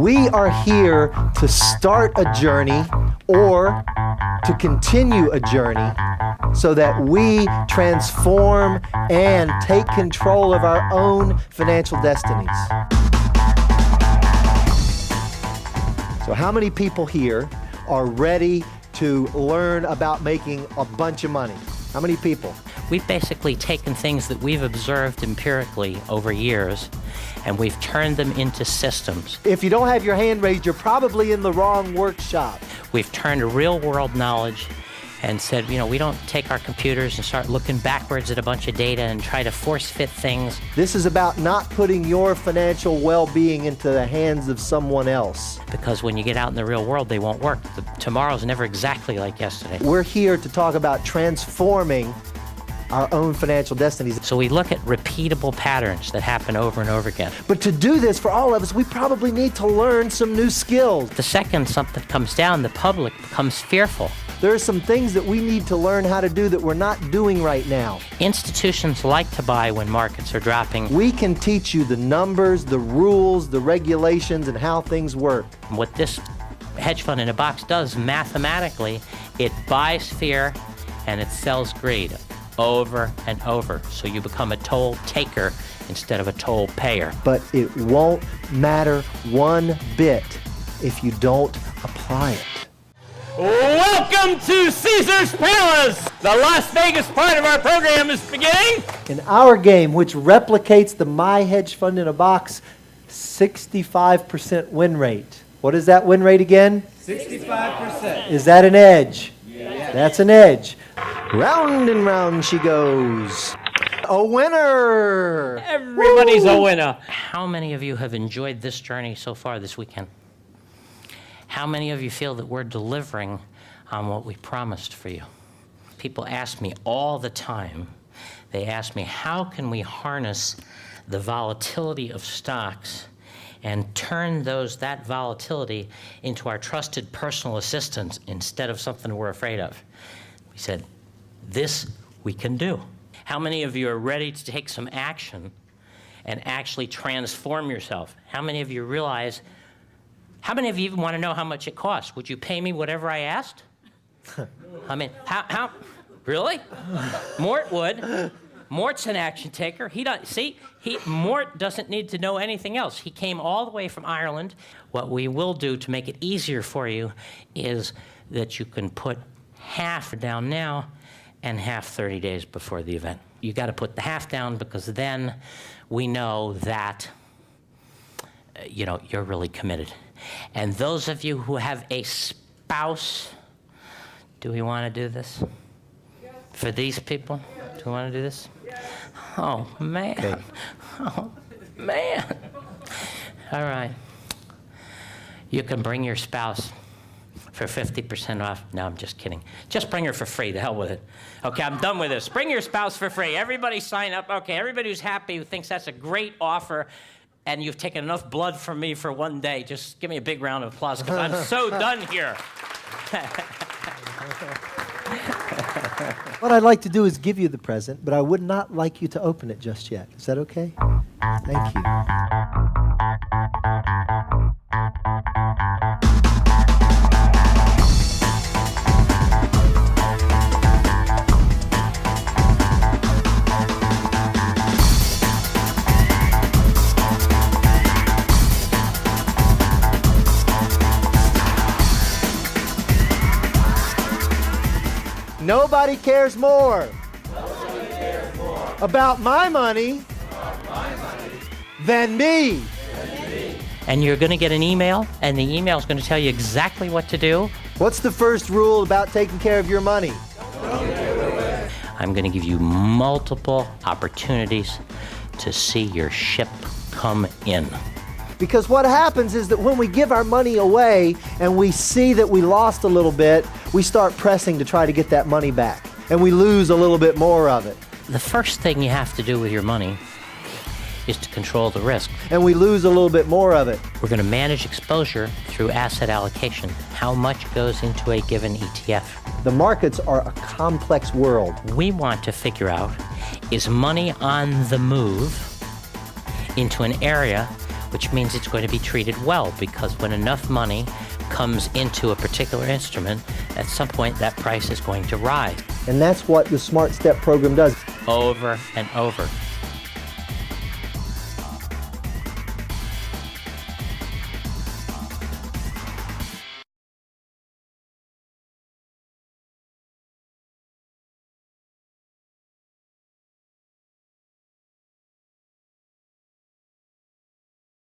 We are here to start a journey or to continue a journey so that we transform and take control of our own financial destinies. So how many people here are ready to learn about making a bunch of money? How many people? We've basically taken things that we've observed empirically over years, and we've turned them into systems. If you don't have your hand raised, you're probably in the wrong workshop. We've turned real-world knowledge and said, you know, we don't take our computers and start looking backwards at a bunch of data and try to force-fit things. This is about not putting your financial well-being into the hands of someone else. Because when you get out in the real world, they won't work. Tomorrow's never exactly like yesterday. We're here to talk about transforming our own financial destinies. So we look at repeatable patterns that happen over and over again. But to do this, for all of us, we probably need to learn some new skills. The second something comes down, the public becomes fearful. There are some things that we need to learn how to do that we're not doing right now. Institutions like to buy when markets are dropping. We can teach you the numbers, the rules, the regulations, and how things work. What this hedge fund in a box does mathematically, it buys fear and it sells greed over and over. So you become a toll taker instead of a toll payer. But it won't matter one bit if you don't apply it. Welcome to Caesar's Palace! The Las Vegas part of our program is beginning. In our game, which replicates the My Hedge Fund in a Box 65% win rate. What is that win rate again? 65%. Is that an edge? Yes. That's an edge. Round and round she goes. A winner! Everybody's a winner. How many of you have enjoyed this journey so far this weekend? How many of you feel that we're delivering on what we promised for you? People ask me all the time, they ask me, how can we harness the volatility of stocks and turn that volatility into our trusted personal assistants instead of something we're afraid of? We said, this we can do. How many of you are ready to take some action and actually transform yourself? How many of you realize, how many of you even want to know how much it costs? Would you pay me whatever I asked? I mean, how, really? Mort would. Mort's an action taker. Mort doesn't need to know anything else. He came all the way from Ireland. What we will do to make it easier for you is that you can put half down now and half 30 days before the event. You got to put the half down because then we know that, you're really committed. And those of you who have a spouse, do we want to do this? Yes. For these people? Yes. Do we want to do this? Yes. Oh, man. Okay. Oh, man. All right. You can bring your spouse for 50% off. No, I'm just kidding. Just bring her for free. The hell with it. Okay, I'm done with this. Bring your spouse for free. Everybody sign up. Okay, everybody who's happy, who thinks that's a great offer, and you've taken enough blood from me for one day, just give me a big round of applause, because I'm so done here. What I'd like to do is give you the present, but I would not like you to open it just yet. Is that okay? Thank you. Nobody cares more about my money than me. And you're going to get an email, and the email is going to tell you exactly what to do. What's the first rule about taking care of your money? I'm going to give you multiple opportunities to see your ship come in. Because what happens is that when we give our money away and we see that we lost a little bit, we start pressing to try to get that money back. And we lose a little bit more of it. The first thing you have to do with your money is to control the risk. And we lose a little bit more of it. We're going to manage exposure through asset allocation. How much goes into a given ETF? The markets are a complex world. We want to figure out, is money on the move into an area which means it's going to be treated well, because when enough money comes into a particular instrument, at some point that price is going to rise. And that's what the Smart Step program does. Over and over.